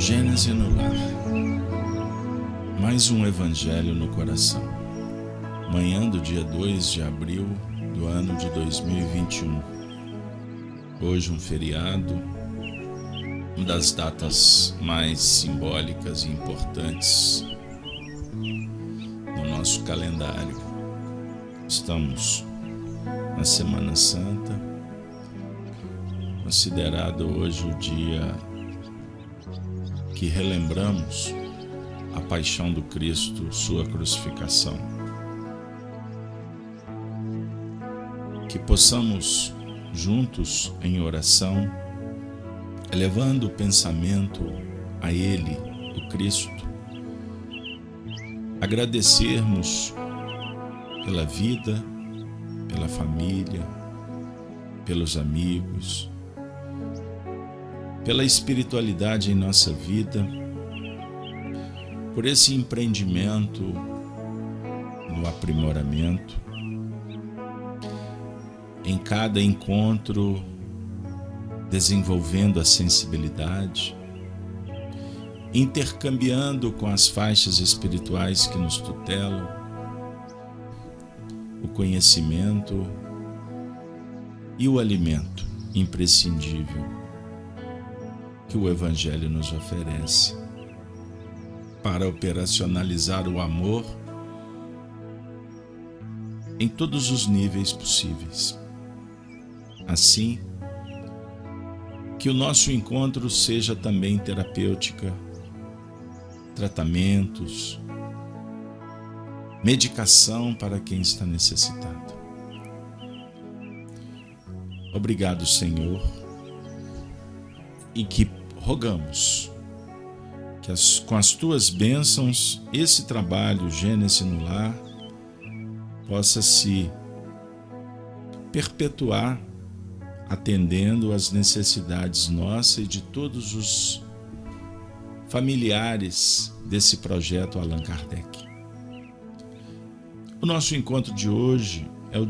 Gênese no lar. Mais um evangelho no coração. Manhã do dia 2 de abril do ano de 2021. Hoje um feriado, uma das datas mais simbólicas e importantes no nosso calendário. Estamos na Semana Santa, considerado hoje o dia que relembramos a paixão do Cristo, sua crucificação. Que possamos juntos em oração, elevando o pensamento a Ele, o Cristo, agradecermos pela vida, pela família, pelos amigos, pela espiritualidade em nossa vida, por esse empreendimento no aprimoramento, em cada encontro desenvolvendo a sensibilidade, intercambiando com as faixas espirituais que nos tutelam, o conhecimento e o alimento imprescindível que o Evangelho nos oferece para operacionalizar o amor em todos os níveis possíveis. Assim, que o nosso encontro seja também terapêutica, tratamentos, medicação para quem está necessitado. Obrigado, Senhor, e que rogamos que com as tuas bênçãos esse trabalho Gênese no lar possa se perpetuar, atendendo às necessidades nossas e de todos os familiares desse projeto Allan Kardec. O nosso encontro de hoje é o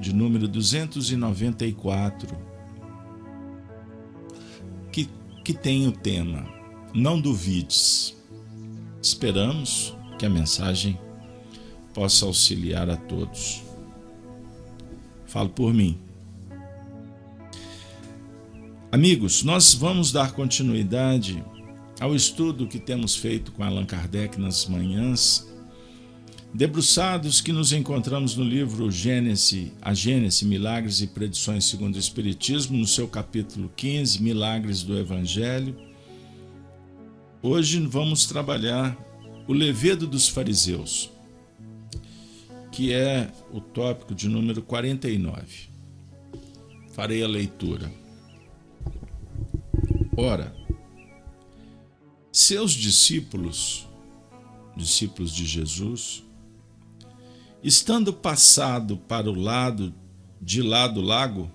de número 294, que tem o tema Não Duvides. Esperamos que a mensagem possa auxiliar a todos. Falo por mim. Amigos, nós vamos dar continuidade ao estudo que temos feito com Allan Kardec nas manhãs, debruçados que nos encontramos no livro Gênese, a Gênese, Milagres e Predições segundo o Espiritismo, no seu capítulo 15, Milagres do Evangelho. Hoje vamos trabalhar o levedo dos fariseus, que é o tópico de número 49. Farei a leitura. Ora, seus discípulos de Jesus, estando passado para o lado de lá do lago,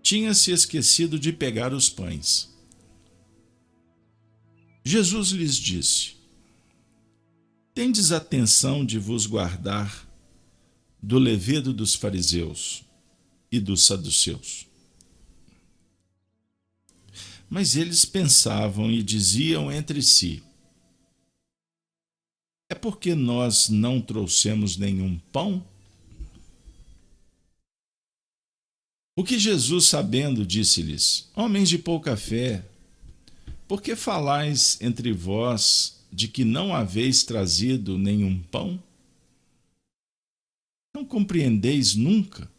tinha se esquecido de pegar os pães. Jesus lhes disse: tendes atenção de vos guardar do levedo dos fariseus e dos saduceus. Mas eles pensavam e diziam entre si: é porque nós não trouxemos nenhum pão? O que Jesus, sabendo, disse-lhes: homens de pouca fé, por que falais entre vós de que não haveis trazido nenhum pão? Não compreendeis nunca,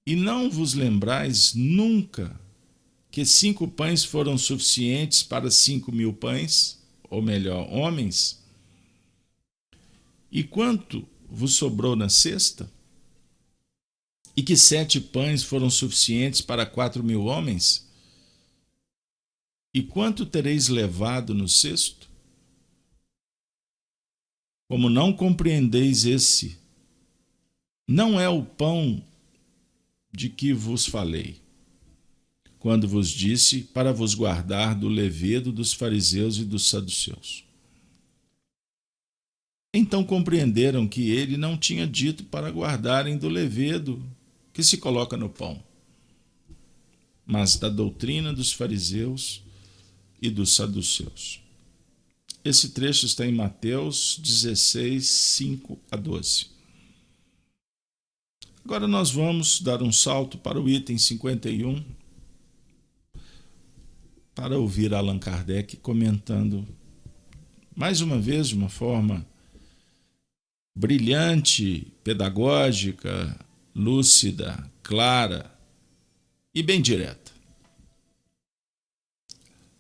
e não vos lembrais nunca que 5 pães foram suficientes para 5.000 pães, ou melhor, homens? E quanto vos sobrou na cesta? E que 7 pães foram suficientes para 4.000 homens? E quanto tereis levado no cesto? Como não compreendeis esse, não é o pão de que vos falei, quando vos disse para vos guardar do levedo dos fariseus e dos saduceus. Então compreenderam que ele não tinha dito para guardarem do levedo que se coloca no pão, mas da doutrina dos fariseus e dos saduceus. Esse trecho está em Mateus 16, 5 a 12. Agora nós vamos dar um salto para o item 51 para ouvir Allan Kardec comentando mais uma vez de uma forma brilhante, pedagógica, lúcida, clara e bem direta,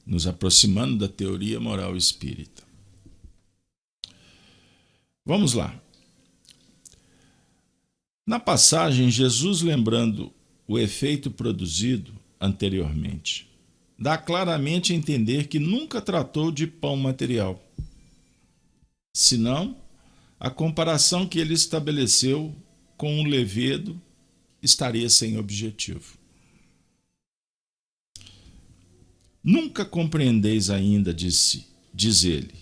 nos aproximando da teoria moral espírita. Vamos lá. Na passagem, Jesus, lembrando o efeito produzido anteriormente, dá claramente a entender que nunca tratou de pão material, senão a comparação que ele estabeleceu com o levedo estaria sem objetivo. Nunca compreendeis ainda, diz ele,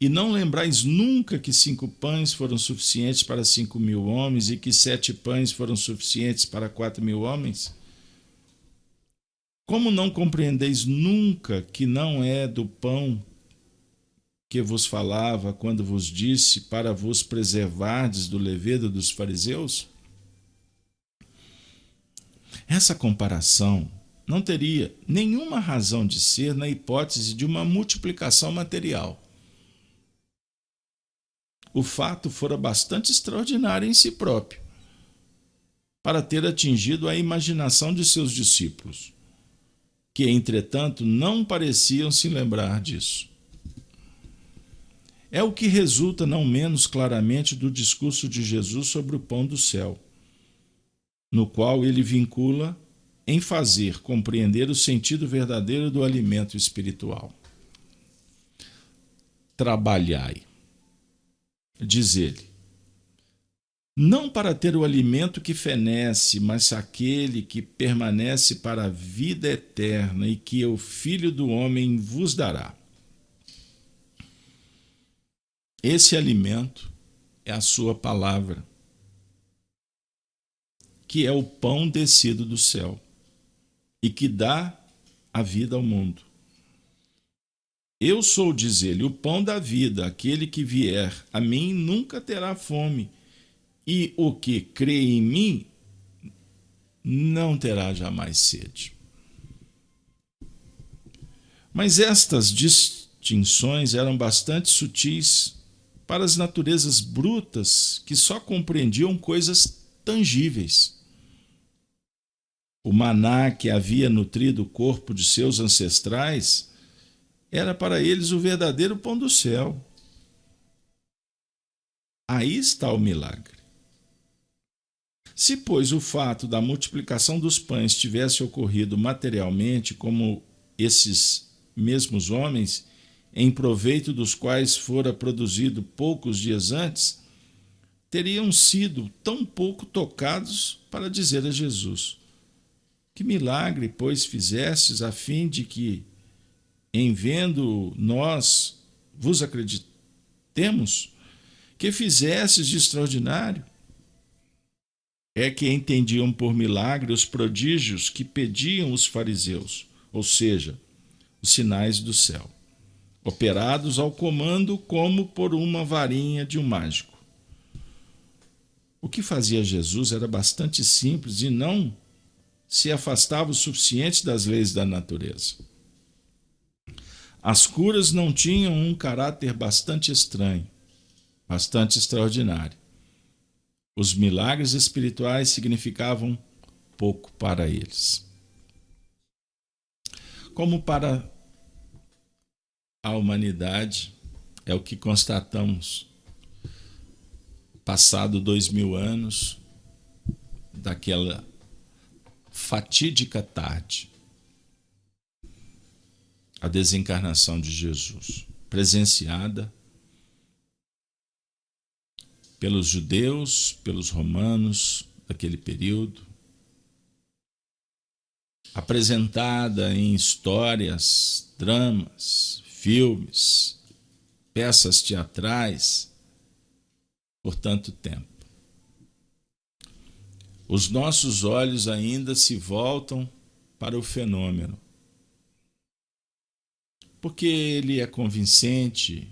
e não lembrais nunca que 5 pães foram suficientes para 5.000 homens e que 7 pães foram suficientes para 4.000 homens? Como não compreendeis nunca que não é do pão que vos falava quando vos disse para vos preservardes do levedo dos fariseus? Essa comparação não teria nenhuma razão de ser na hipótese de uma multiplicação material. O fato fora bastante extraordinário em si próprio, para ter atingido a imaginação de seus discípulos, que, entretanto, não pareciam se lembrar disso. É o que resulta não menos claramente do discurso de Jesus sobre o pão do céu, no qual ele vincula em fazer compreender o sentido verdadeiro do alimento espiritual. Trabalhai, diz ele, não para ter o alimento que fenece, mas aquele que permanece para a vida eterna e que o Filho do Homem vos dará. Esse alimento é a sua palavra, que é o pão descido do céu e que dá a vida ao mundo. Eu sou, diz ele, o pão da vida. Aquele que vier a mim nunca terá fome, e o que crê em mim não terá jamais sede. Mas estas distinções eram bastante sutis para as naturezas brutas que só compreendiam coisas tangíveis. O maná que havia nutrido o corpo de seus ancestrais era para eles o verdadeiro pão do céu. Aí está o milagre. Se, pois, o fato da multiplicação dos pães tivesse ocorrido materialmente, como esses mesmos homens, em proveito dos quais fora produzido poucos dias antes, teriam sido tão pouco tocados para dizer a Jesus: que milagre, pois, fizestes a fim de que, em vendo nós, vos acreditemos? Que fizestes de extraordinário? É que entendiam por milagre os prodígios que pediam os fariseus, ou seja, os sinais do céu, operados ao comando como por uma varinha de um mágico. O que fazia Jesus era bastante simples e não se afastava o suficiente das leis da natureza. As curas não tinham um caráter bastante estranho, bastante extraordinário. Os milagres espirituais significavam pouco para eles. Como para a humanidade, é o que constatamos, passado 2000 anos daquela fatídica tarde, a desencarnação de Jesus, presenciada pelos judeus, pelos romanos daquele período, apresentada em histórias, dramas, filmes, peças teatrais, por tanto tempo. Os nossos olhos ainda se voltam para o fenômeno, porque ele é convincente,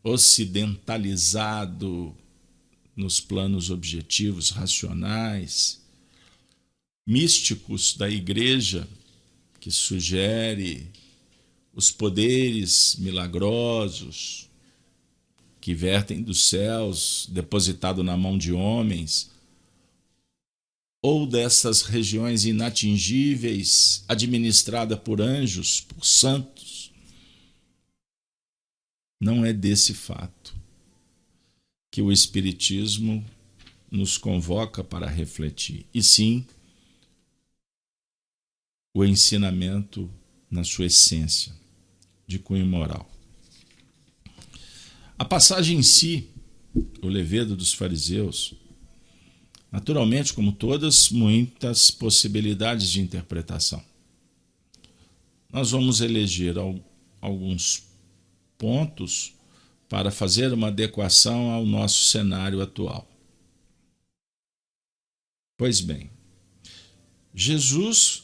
ocidentalizado nos planos objetivos racionais, místicos da igreja, que sugere os poderes milagrosos que vertem dos céus, depositado na mão de homens, ou dessas regiões inatingíveis, administrada por anjos, por santos. Não é desse fato que o Espiritismo nos convoca para refletir, e sim o ensinamento na sua essência, de cunho moral. A passagem em si, o levedo dos fariseus, naturalmente, como todas, muitas possibilidades de interpretação. Nós vamos eleger alguns pontos para fazer uma adequação ao nosso cenário atual. Pois bem, Jesus,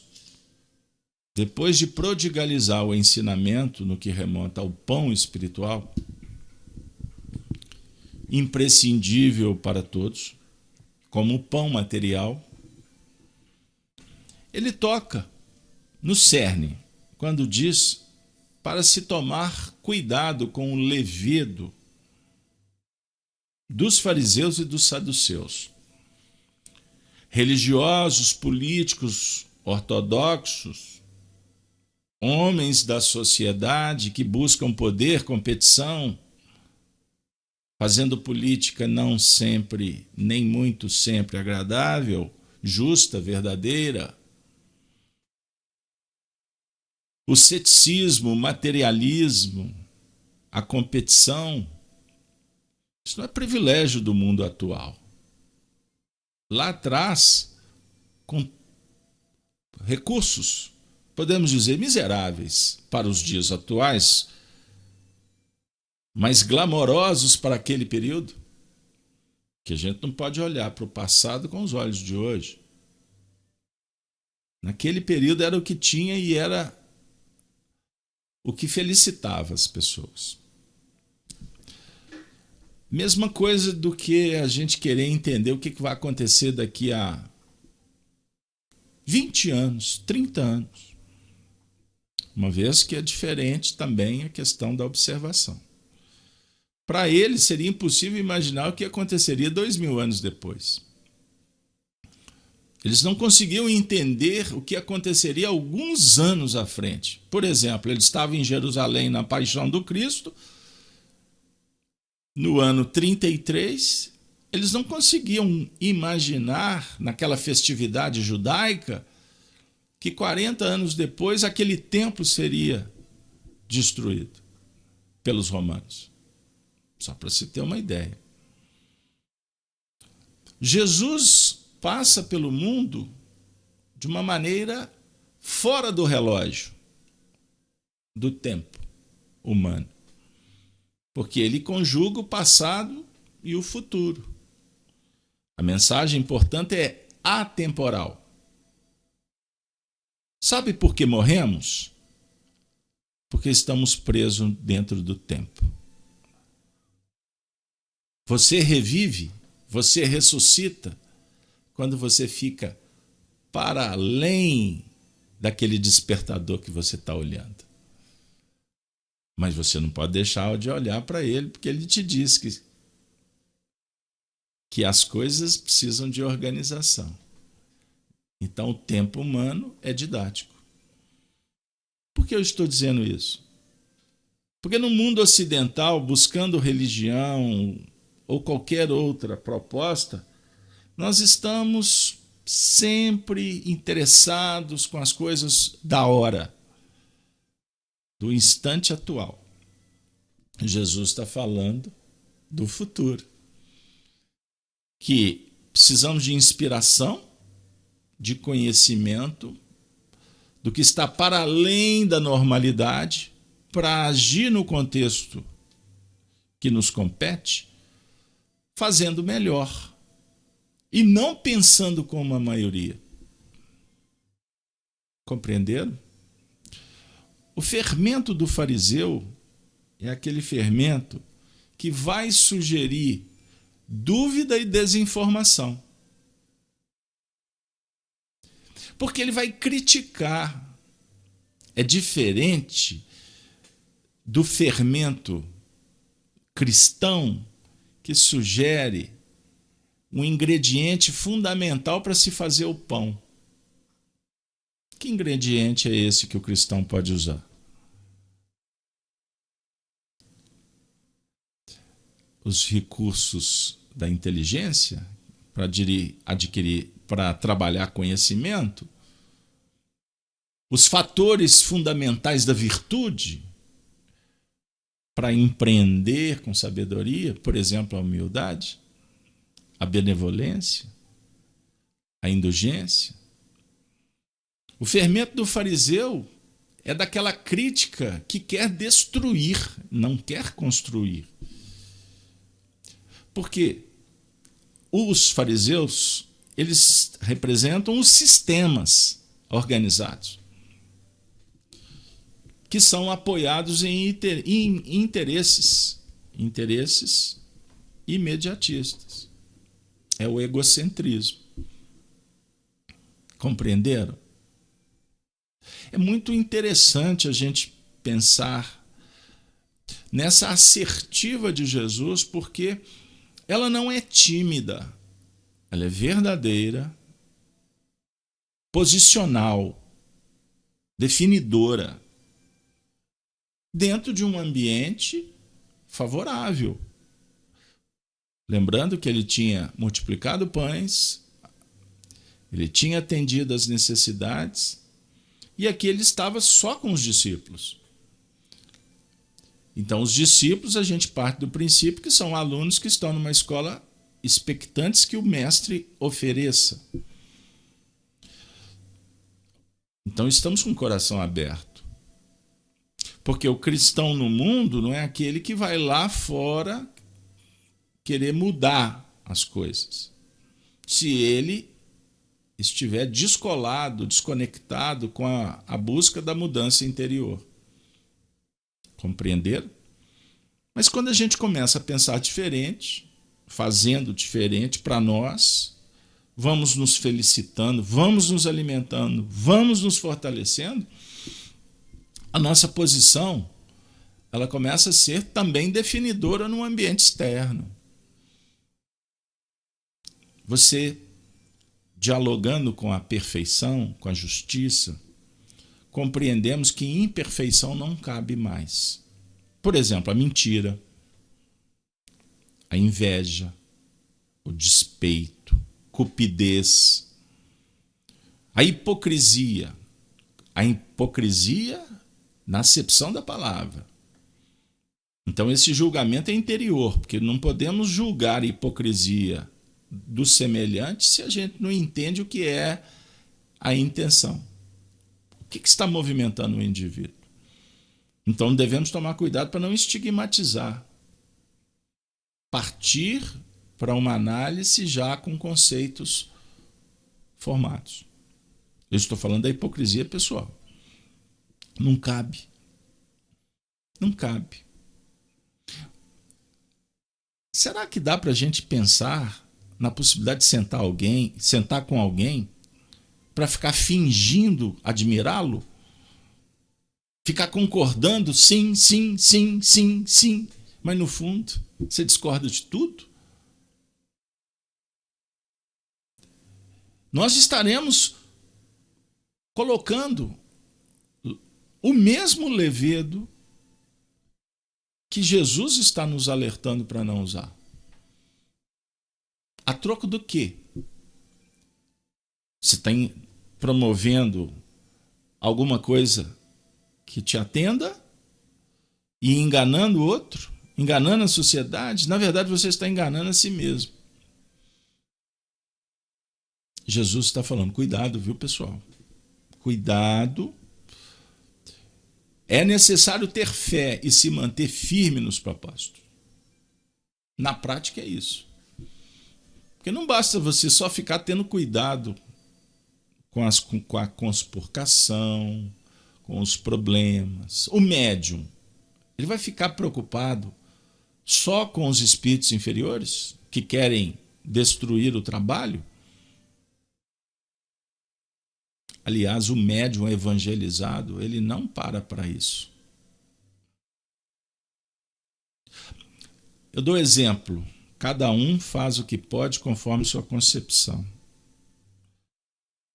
depois de prodigalizar o ensinamento no que remonta ao pão espiritual, imprescindível para todos, como o pão material, ele toca no cerne, quando diz para se tomar cuidado com o levedo dos fariseus e dos saduceus. Religiosos, políticos, ortodoxos, homens da sociedade que buscam poder, competição, fazendo política não sempre, nem muito sempre agradável, justa, verdadeira. O ceticismo, o materialismo, a competição, isso não é privilégio do mundo atual. Lá atrás, com recursos, podemos dizer, miseráveis para os dias atuais, mas glamorosos para aquele período, que a gente não pode olhar para o passado com os olhos de hoje. Naquele período era o que tinha e era o que felicitava as pessoas. Mesma coisa do que a gente querer entender o que vai acontecer daqui a 20 anos, 30 anos. Uma vez que é diferente também a questão da observação. Para eles seria impossível imaginar o que aconteceria 2000 anos depois. Eles não conseguiam entender o que aconteceria alguns anos à frente. Por exemplo, eles estavam em Jerusalém na Paixão do Cristo, no ano 33, eles não conseguiam imaginar, naquela festividade judaica, que 40 anos depois aquele templo seria destruído pelos romanos. Só para se ter uma ideia. Jesus passa pelo mundo de uma maneira fora do relógio, do tempo humano. Porque ele conjuga o passado e o futuro. A mensagem, portanto, é atemporal. Sabe por que morremos? Porque estamos presos dentro do tempo. Você revive, você ressuscita quando você fica para além daquele despertador que você está olhando. Mas você não pode deixar de olhar para ele, porque ele te diz que as coisas precisam de organização. Então o tempo humano é didático. Por que eu estou dizendo isso? Porque no mundo ocidental, buscando religião ou qualquer outra proposta, nós estamos sempre interessados com as coisas da hora, do instante atual. Jesus está falando do futuro, que precisamos de inspiração, de conhecimento, do que está para além da normalidade, para agir no contexto que nos compete, fazendo melhor e não pensando como a maioria. Compreenderam? O fermento do fariseu é aquele fermento que vai sugerir dúvida e desinformação. Porque ele vai criticar. É diferente do fermento cristão que sugere um ingrediente fundamental para se fazer o pão. Que ingrediente é esse que o cristão pode usar? Os recursos da inteligência para adquirir, para trabalhar conhecimento, os fatores fundamentais da virtude para empreender com sabedoria, por exemplo, a humildade, a benevolência, a indulgência. O fermento do fariseu é daquela crítica que quer destruir, não quer construir. Porque os fariseus, eles representam os sistemas organizados, que são apoiados em interesses imediatistas. É o egocentrismo. Compreenderam? É muito interessante a gente pensar nessa assertiva de Jesus, porque ela não é tímida, ela é verdadeira, posicional, definidora, dentro de um ambiente favorável. Lembrando que ele tinha multiplicado pães, ele tinha atendido às necessidades, e aqui ele estava só com os discípulos. Então, os discípulos, a gente parte do princípio que são alunos que estão numa escola expectantes que o mestre ofereça. Então, estamos com o coração aberto. Porque o cristão no mundo não é aquele que vai lá fora querer mudar as coisas. Se ele estiver descolado, desconectado com a busca da mudança interior. Compreenderam? Mas quando a gente começa a pensar diferente, fazendo diferente para nós, vamos nos felicitando, vamos nos alimentando, vamos nos fortalecendo, a nossa posição ela começa a ser também definidora no ambiente externo. Você, dialogando com a perfeição, com a justiça, compreendemos que imperfeição não cabe mais. Por exemplo, a mentira, a inveja, o despeito, cupidez, a hipocrisia. A hipocrisia na acepção da palavra. Então esse julgamento é interior, porque não podemos julgar a hipocrisia do semelhante se a gente não entende o que é a intenção. O que está movimentando o indivíduo? Então devemos tomar cuidado para não estigmatizar. Partir para uma análise já com conceitos formados. Eu estou falando da hipocrisia pessoal. Não cabe. Não cabe. Será que dá para a gente pensar na possibilidade de sentar com alguém para ficar fingindo admirá-lo? Ficar concordando sim, sim, sim, sim, sim, mas no fundo você discorda de tudo? Nós estaremos colocando o mesmo levedo que Jesus está nos alertando para não usar. A troco do quê? Você está promovendo alguma coisa que te atenda e enganando o outro, enganando a sociedade? Na verdade, você está enganando a si mesmo. Jesus está falando, cuidado, viu, pessoal? Cuidado. É necessário ter fé e se manter firme nos propósitos. Na prática é isso. Porque não basta você só ficar tendo cuidado com a conspurcação, com os problemas. O médium, ele vai ficar preocupado só com os espíritos inferiores que querem destruir o trabalho? Aliás, o médium evangelizado, ele não para isso. Eu dou exemplo. Cada um faz o que pode conforme sua concepção.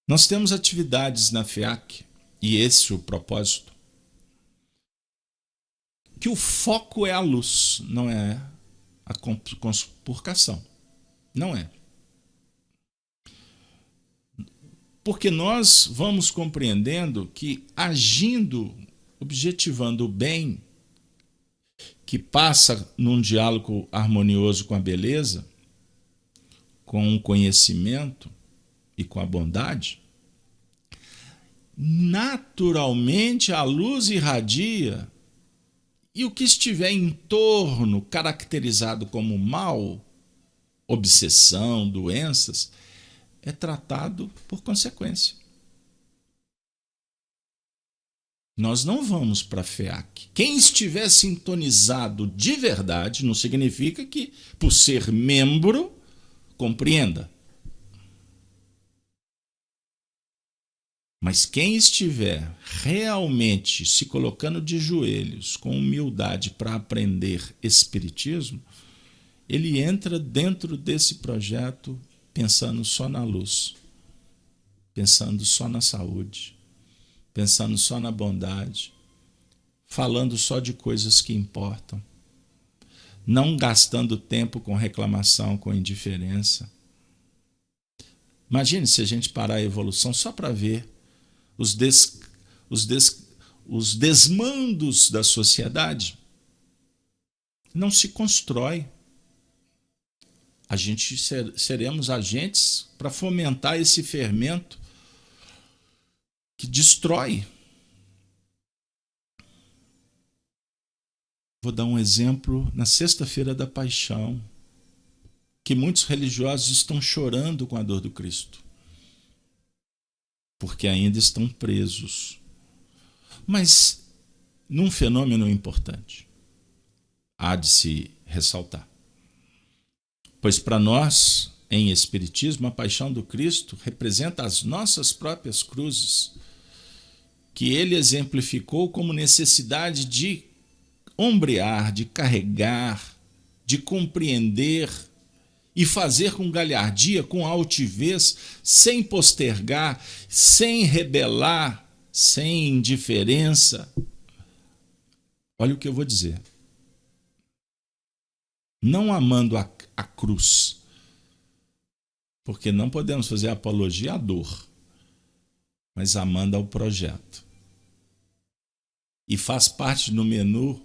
Nós temos atividades na FEAC, e esse é o propósito, que o foco é a luz, não é a conspurcação. Não é. Porque nós vamos compreendendo que agindo, objetivando o bem, que passa num diálogo harmonioso com a beleza, com o conhecimento e com a bondade, naturalmente a luz irradia e o que estiver em torno, caracterizado como mal, obsessão, doenças, é tratado por consequência. Nós não vamos para a FEAC. Quem estiver sintonizado de verdade, não significa que, por ser membro, compreenda. Mas quem estiver realmente se colocando de joelhos, com humildade para aprender Espiritismo, ele entra dentro desse projeto pensando só na luz, pensando só na saúde, pensando só na bondade, falando só de coisas que importam, não gastando tempo com reclamação, com indiferença. Imagine se a gente parar a evolução só para ver os desmandos da sociedade. Não se constrói. A gente seremos agentes para fomentar esse fermento que destrói. Vou dar um exemplo na Sexta-feira da Paixão, que muitos religiosos estão chorando com a dor do Cristo, porque ainda estão presos. Mas num fenômeno importante, há de se ressaltar. Pois para nós, em Espiritismo, a paixão do Cristo representa as nossas próprias cruzes, que ele exemplificou como necessidade de ombrear, de carregar, de compreender e fazer com galhardia, com altivez, sem postergar, sem rebelar, sem indiferença. Olha o que eu vou dizer. Não amando a cruz, porque não podemos fazer apologia à dor, mas amando ao projeto. E faz parte no menu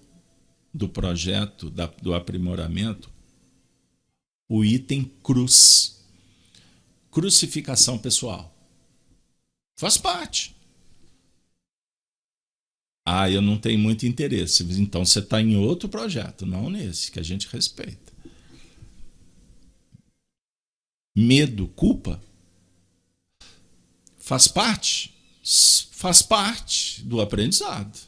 do projeto, do aprimoramento, o item cruz. Crucificação pessoal. Faz parte. Ah, eu não tenho muito interesse. Então você está em outro projeto, não nesse, que a gente respeita. Medo, culpa, faz parte do aprendizado.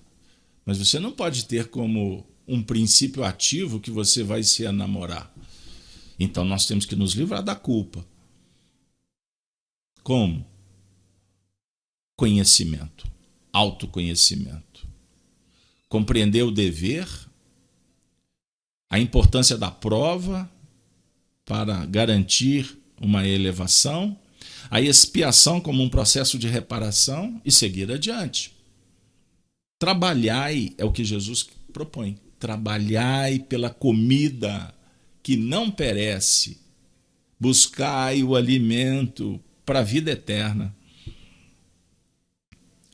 Mas você não pode ter como um princípio ativo que você vai se enamorar. Então nós temos que nos livrar da culpa. Como? Conhecimento, autoconhecimento. Compreender o dever, a importância da prova para garantir uma elevação, a expiação como um processo de reparação e seguir adiante. Trabalhai, é o que Jesus propõe, trabalhai pela comida que não perece, buscai o alimento para a vida eterna.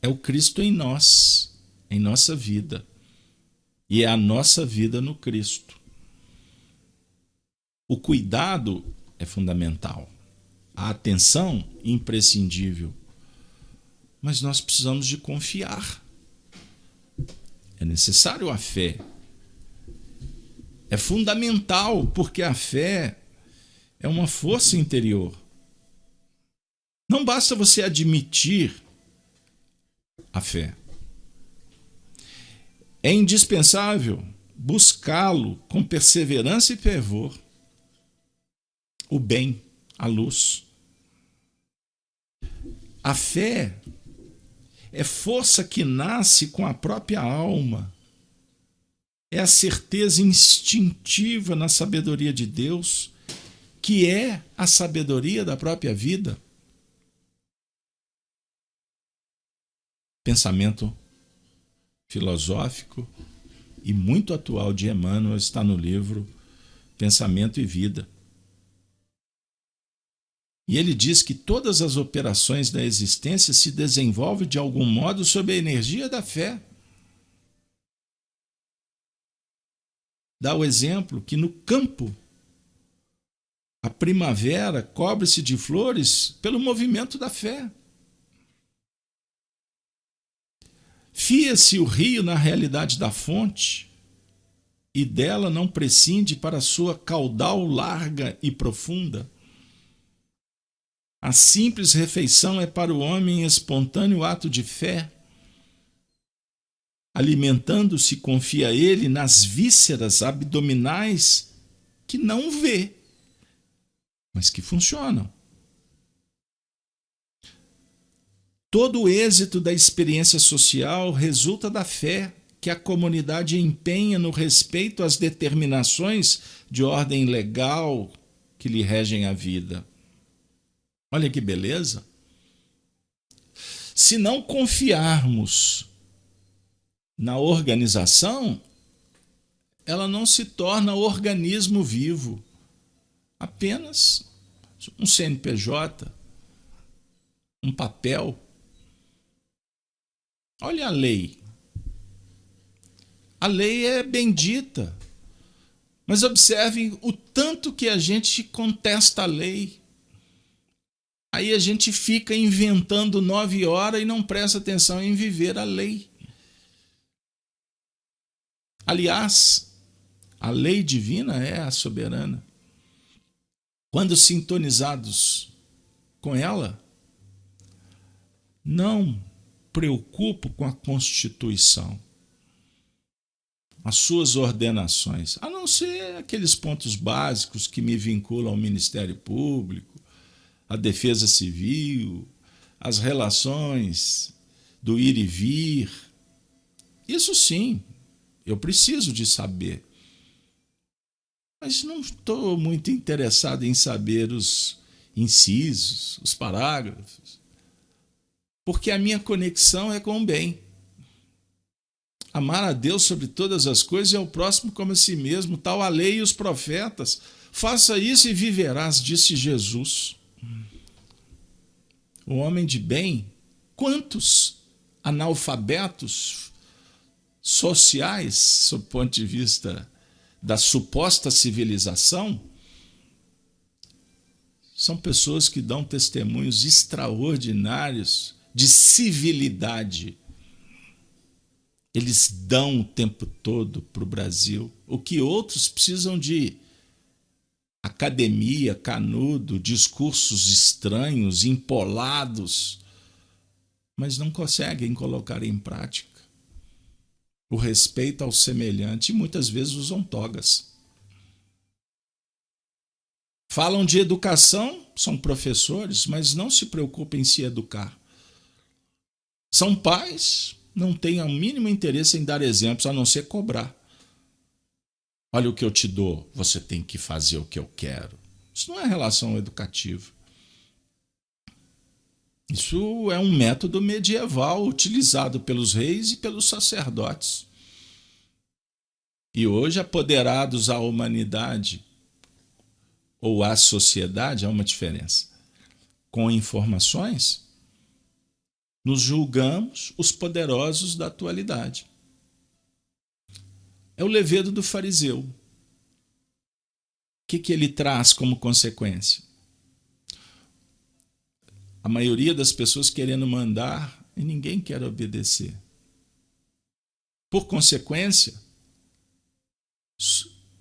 É o Cristo em nós, em nossa vida, e é a nossa vida no Cristo. O cuidado é fundamental, a atenção imprescindível, mas nós precisamos de confiar. É necessário a fé. É fundamental, porque a fé é uma força interior. Não basta você admitir a fé. É indispensável buscá-lo com perseverança e fervor. O bem, a luz. A fé é força que nasce com a própria alma. É a certeza instintiva na sabedoria de Deus, que é a sabedoria da própria vida. Pensamento filosófico e muito atual de Emmanuel está no livro Pensamento e Vida. E ele diz que todas as operações da existência se desenvolvem de algum modo sob a energia da fé. Dá o exemplo que no campo a primavera cobre-se de flores pelo movimento da fé. Fia-se o rio na realidade da fonte e dela não prescinde para sua caudal larga e profunda. A simples refeição é para o homem espontâneo ato de fé. Alimentando-se, confia ele nas vísceras abdominais que não vê, mas que funcionam. Todo o êxito da experiência social resulta da fé que a comunidade empenha no respeito às determinações de ordem legal que lhe regem a vida. Olha que beleza! Se não confiarmos na organização, ela não se torna organismo vivo, apenas um CNPJ, um papel. Olha a lei. A lei é bendita, mas observem o tanto que a gente contesta a lei. Aí a gente fica inventando 9 horas e não presta atenção em viver a lei. Aliás, a lei divina é a soberana. Quando sintonizados com ela, não preocupo com a Constituição, as suas ordenações, a não ser aqueles pontos básicos que me vinculam ao Ministério Público, à Defesa Civil, as relações do ir e vir. Isso sim, eu preciso de saber. Mas não estou muito interessado em saber os incisos, os parágrafos, porque a minha conexão é com o bem. Amar a Deus sobre todas as coisas e ao próximo como a si mesmo, tal a lei e os profetas. Faça isso e viverás, disse Jesus. O homem de bem, quantos analfabetos sociais, sob o ponto de vista da suposta civilização, são pessoas que dão testemunhos extraordinários de civilidade. Eles dão o tempo todo para o Brasil o que outros precisam de academia, canudo, discursos estranhos, empolados, mas não conseguem colocar em prática o respeito ao semelhante e muitas vezes usam togas. Falam de educação, são professores, mas não se preocupam em se educar. São pais, não têm o mínimo interesse em dar exemplos, a não ser cobrar. Olha o que eu te dou, você tem que fazer o que eu quero. Isso não é relação educativa. Isso é um método medieval utilizado pelos reis e pelos sacerdotes. E hoje, apoderados à humanidade ou à sociedade, há uma diferença. Com informações, nos julgamos os poderosos da atualidade. É o levedo do fariseu. O que ele traz como consequência? A maioria das pessoas querendo mandar e ninguém quer obedecer. Por consequência,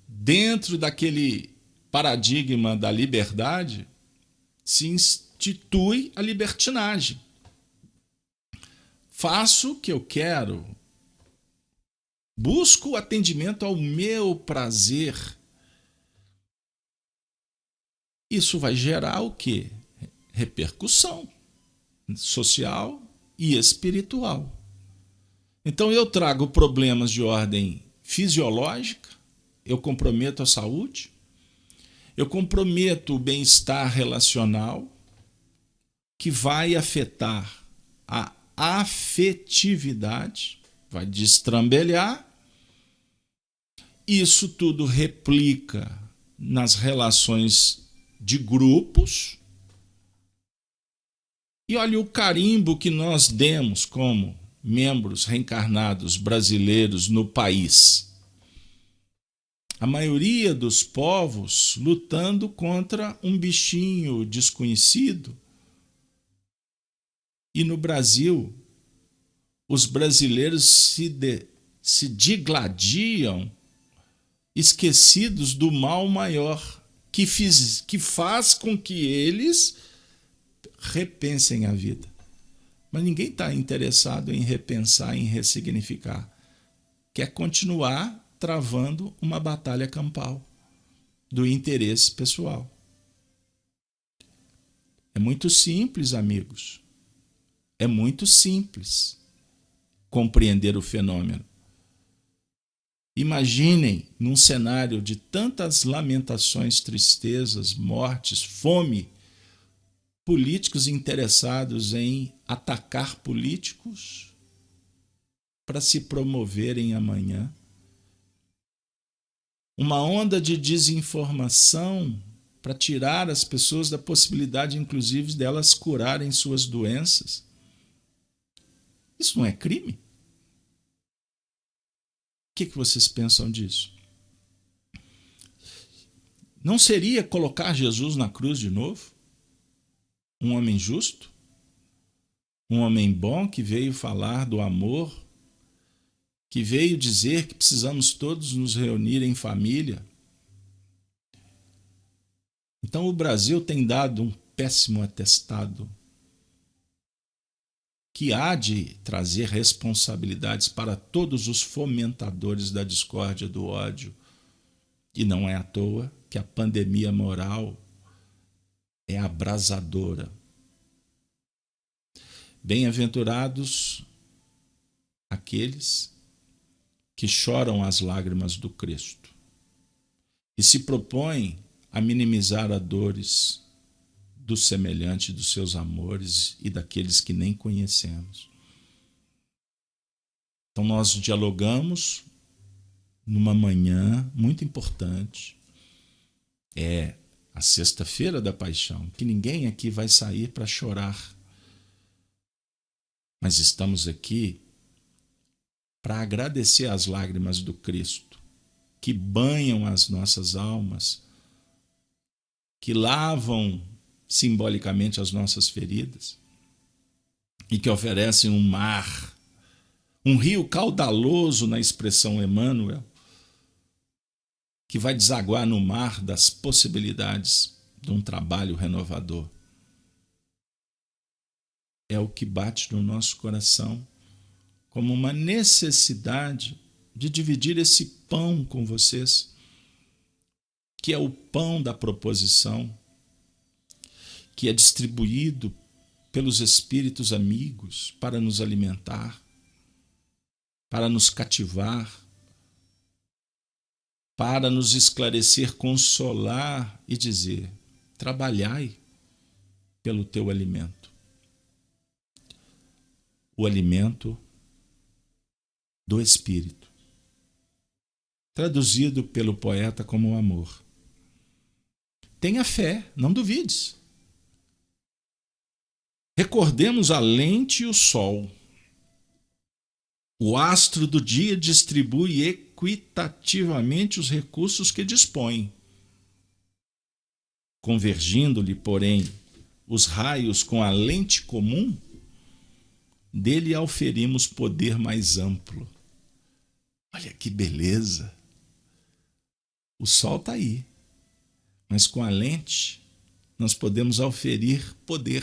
dentro daquele paradigma da liberdade, se institui a libertinagem. Faço o que eu quero, busco o atendimento ao meu prazer, isso vai gerar o quê? Repercussão social e espiritual. Então eu trago problemas de ordem fisiológica, eu comprometo a saúde, eu comprometo o bem-estar relacional, que vai afetar a afetividade, vai destrambelhar. Isso tudo replica nas relações de grupos. E olha o carimbo que nós demos como membros reencarnados brasileiros no país. A maioria dos povos lutando contra um bichinho desconhecido. E no Brasil, os brasileiros se digladiam, esquecidos do mal maior, que faz com que eles repensem a vida. Mas ninguém está interessado em repensar, em ressignificar. Quer continuar travando uma batalha campal do interesse pessoal. É muito simples, amigos. É muito simples compreender o fenômeno. Imaginem, num cenário de tantas lamentações, tristezas, mortes, fome, políticos interessados em atacar políticos para se promoverem amanhã. Uma onda de desinformação para tirar as pessoas da possibilidade, inclusive, delas curarem suas doenças. Isso não é crime? O que vocês pensam disso? Não seria colocar Jesus na cruz de novo? Um homem justo? Um homem bom que veio falar do amor? Que veio dizer que precisamos todos nos reunir em família? Então o Brasil tem dado um péssimo atestado que há de trazer responsabilidades para todos os fomentadores da discórdia, do ódio. E não é à toa que a pandemia moral é abrasadora. Bem-aventurados aqueles que choram as lágrimas do Cristo e se propõem a minimizar as dores do semelhante, dos seus amores e daqueles que nem conhecemos. Então nós dialogamos numa manhã muito importante. É a sexta-feira da paixão, que ninguém aqui vai sair para chorar. Mas estamos aqui para agradecer as lágrimas do Cristo, que banham as nossas almas, que lavam simbolicamente as nossas feridas e que oferecem um mar, um rio caudaloso na expressão Emmanuel, que vai desaguar no mar das possibilidades de um trabalho renovador. É o que bate no nosso coração como uma necessidade de dividir esse pão com vocês, que é o pão da proposição, que é distribuído pelos espíritos amigos para nos alimentar, para nos cativar, para nos esclarecer, consolar e dizer: trabalhai pelo teu alimento. O alimento do Espírito, traduzido pelo poeta como amor. Tenha fé, não duvides. Recordemos a lente e o sol. O astro do dia distribui equitativamente os recursos que dispõe. Convergindo-lhe, porém, os raios com a lente comum, dele auferimos poder mais amplo. Olha que beleza! O sol está aí, mas com a lente nós podemos auferir poder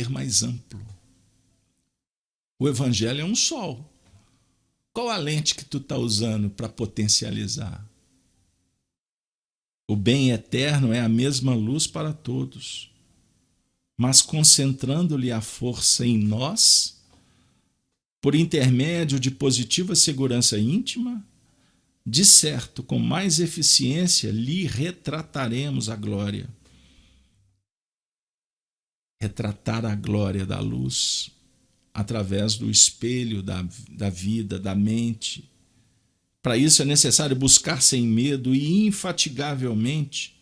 mais amplo. O Evangelho é um sol, Qual a lente que tu está usando para potencializar? O bem eterno é a mesma luz para todos, mas concentrando-lhe a força em nós, por intermédio de positiva segurança íntima, de certo, com mais eficiência, lhe retrataremos a glória. Retratar a glória da luz através do espelho da vida, da mente. Para isso é necessário buscar sem medo e infatigavelmente,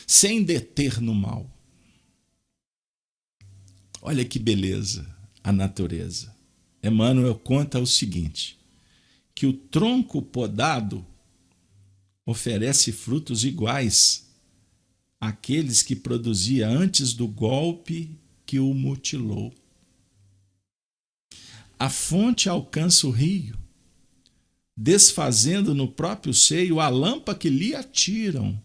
sem deter no mal. Olha que beleza a natureza. Emmanuel conta o seguinte, que o tronco podado oferece frutos iguais àqueles que produzia antes do golpe que o mutilou. A fonte alcança o rio, desfazendo no próprio seio a lâmpada que lhe atiram.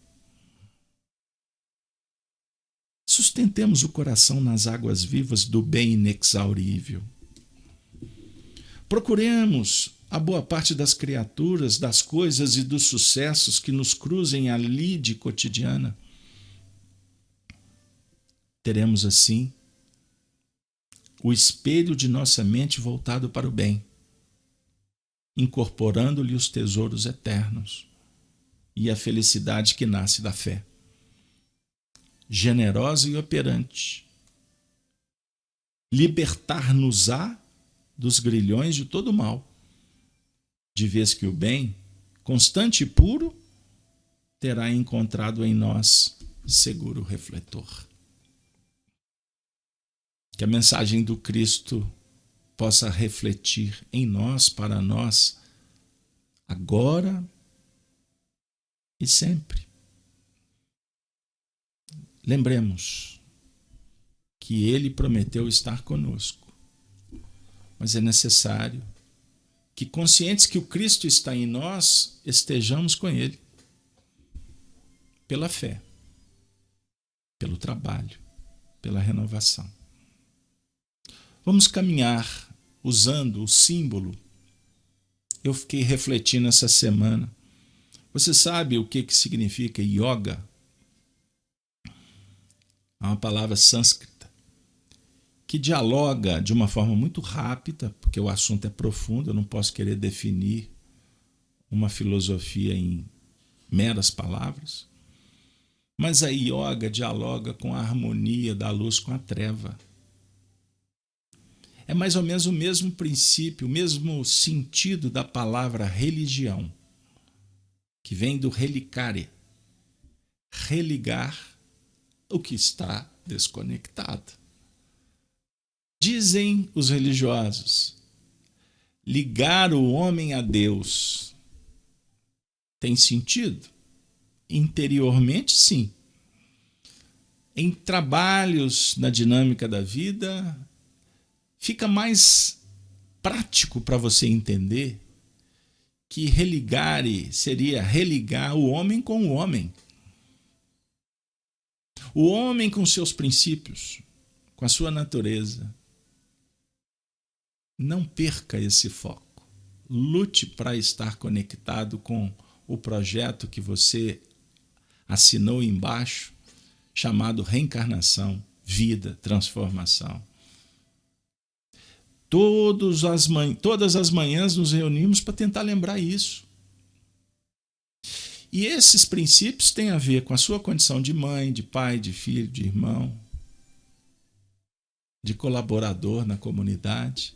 Sustentemos o coração nas águas vivas do bem inexaurível. Procuremos a boa parte das criaturas, das coisas e dos sucessos que nos cruzem a lide cotidiana. Teremos assim o espelho de nossa mente voltado para o bem, incorporando-lhe os tesouros eternos e a felicidade que nasce da fé. Generosa e operante, libertar-nos-á dos grilhões de todo o mal, de vez que o bem, constante e puro, terá encontrado em nós seguro refletor. Que a mensagem do Cristo possa refletir em nós, para nós, agora e sempre. Lembremos que Ele prometeu estar conosco, mas é necessário que, conscientes que o Cristo está em nós, estejamos com Ele, pela fé, pelo trabalho, pela renovação. Vamos caminhar usando o símbolo. Eu fiquei refletindo essa semana. Você sabe o que significa yoga? É uma palavra sânscrita que dialoga de uma forma muito rápida, porque o assunto é profundo, eu não posso querer definir uma filosofia em meras palavras. Mas a yoga dialoga com a harmonia da luz com a treva. É mais ou menos o mesmo princípio, o mesmo sentido da palavra religião, que vem do relicare, religar o que está desconectado. Dizem os religiosos, ligar o homem a Deus tem sentido? Interiormente, sim. Em trabalhos na dinâmica da vida, fica mais prático para você entender que religare seria religar o homem com o homem. O homem com seus princípios, com a sua natureza. Não perca esse foco. Lute para estar conectado com o projeto que você assinou embaixo, chamado reencarnação, vida, transformação. Todas as manhãs nos reunimos para tentar lembrar isso. E esses princípios têm a ver com a sua condição de mãe, de pai, de filho, de irmão, de colaborador na comunidade.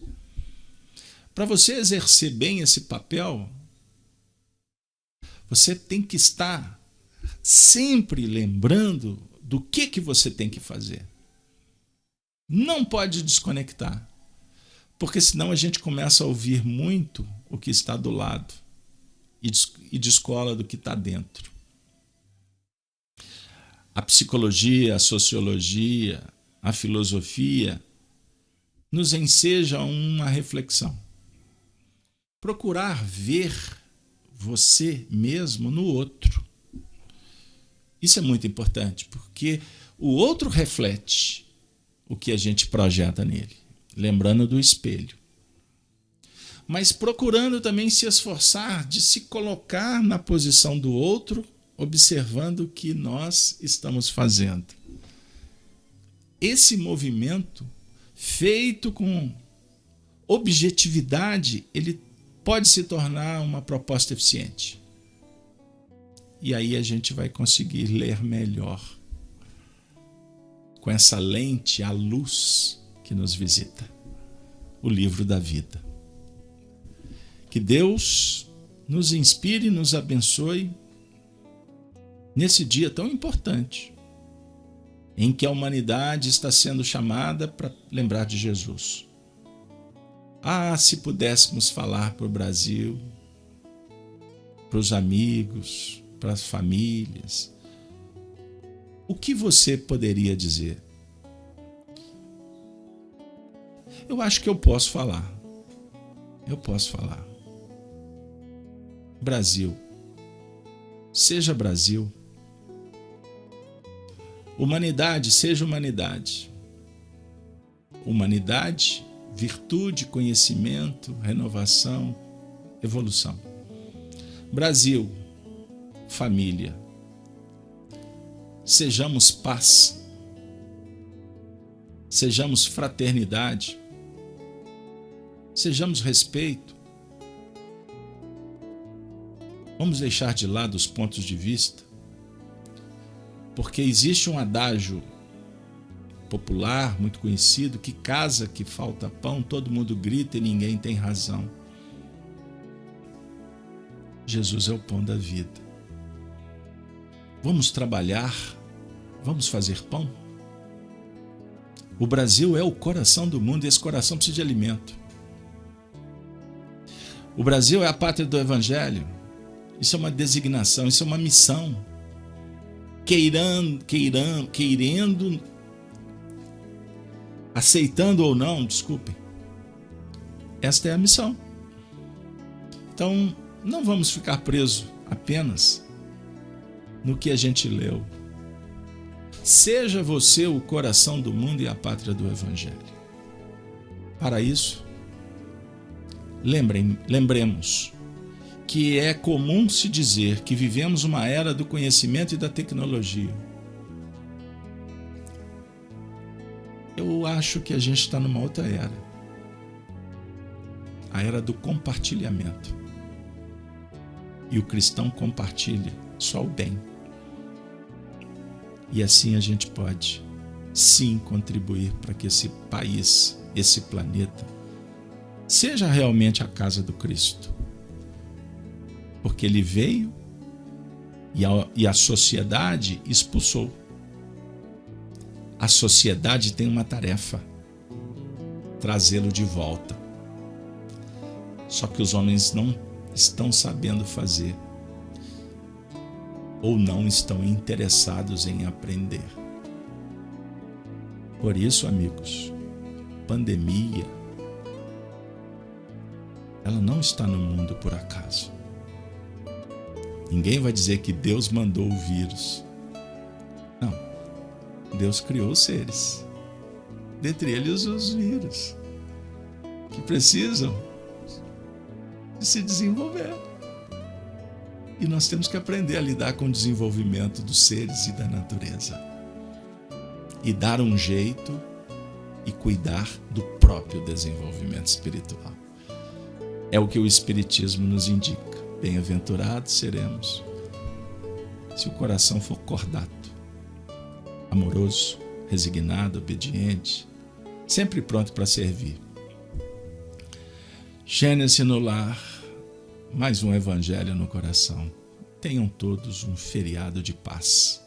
Para você exercer bem esse papel, você tem que estar sempre lembrando do que você tem que fazer. Não pode desconectar, porque senão a gente começa a ouvir muito o que está do lado e descola do que está dentro. A psicologia, a sociologia, a filosofia nos ensejam uma reflexão. Procurar ver você mesmo no outro. Isso é muito importante, porque o outro reflete o que a gente projeta nele. Lembrando do espelho. mas procurando também se esforçar de se colocar na posição do outro, observando o que nós estamos fazendo. Esse movimento, feito com objetividade, ele pode se tornar uma proposta eficiente. E aí a gente vai conseguir ler melhor, com essa lente, a luz que nos visita, o livro da vida. Que Deus nos inspire e nos abençoe nesse dia tão importante, em que a humanidade está sendo chamada para lembrar de Jesus. Ah, se pudéssemos falar para o Brasil, para os amigos, para as famílias, o que você poderia dizer? Eu acho que eu posso falar. Eu posso falar. Brasil. Seja Brasil. Humanidade, seja humanidade. Humanidade, virtude, conhecimento, renovação, evolução. Brasil, família. Sejamos paz. Sejamos fraternidade. Sejamos respeito. Vamos deixar de lado os pontos de vista, porque existe um adágio popular muito conhecido que casa que falta pão, todo mundo grita e ninguém tem razão. Jesus é o pão da vida. Vamos trabalhar, vamos fazer pão. O Brasil é o coração do mundo e esse coração precisa de alimento. O Brasil é a pátria do Evangelho. Isso é uma designação, isso é uma missão. Querendo, aceitando ou não, desculpem. Esta é a missão. Então, não vamos ficar presos apenas no que a gente leu. Seja você o coração do mundo e a pátria do Evangelho. Para isso, lembremos que é comum se dizer que vivemos uma era do conhecimento e da tecnologia. Eu acho que a gente está numa outra era. A era do compartilhamento. E o cristão compartilha só o bem. E assim a gente pode, sim, contribuir para que esse país, esse planeta, seja realmente a casa do Cristo. Porque ele veio e a sociedade expulsou. A sociedade tem uma tarefa: trazê-lo de volta. Só que os homens não estão sabendo fazer ou não estão interessados em aprender. Por isso, amigos, pandemia, ela não está no mundo por acaso. Ninguém vai dizer que Deus mandou o vírus. Não. Deus criou os seres, dentre eles os vírus, que precisam de se desenvolver. E nós temos que aprender a lidar com o desenvolvimento dos seres e da natureza. E dar um jeito e cuidar do próprio desenvolvimento espiritual. É o que o Espiritismo nos indica. Bem-aventurados seremos se o coração for cordato, amoroso, resignado, obediente, sempre pronto para servir. Gênesis no lar, mais um evangelho no coração. Tenham todos um feriado de paz.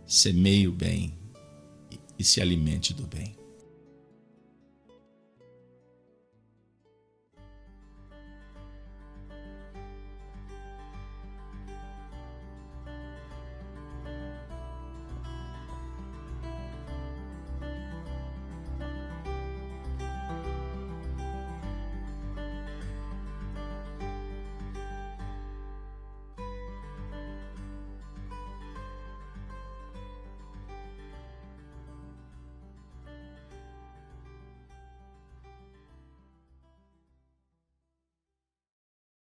Semeie o bem e se alimente do bem.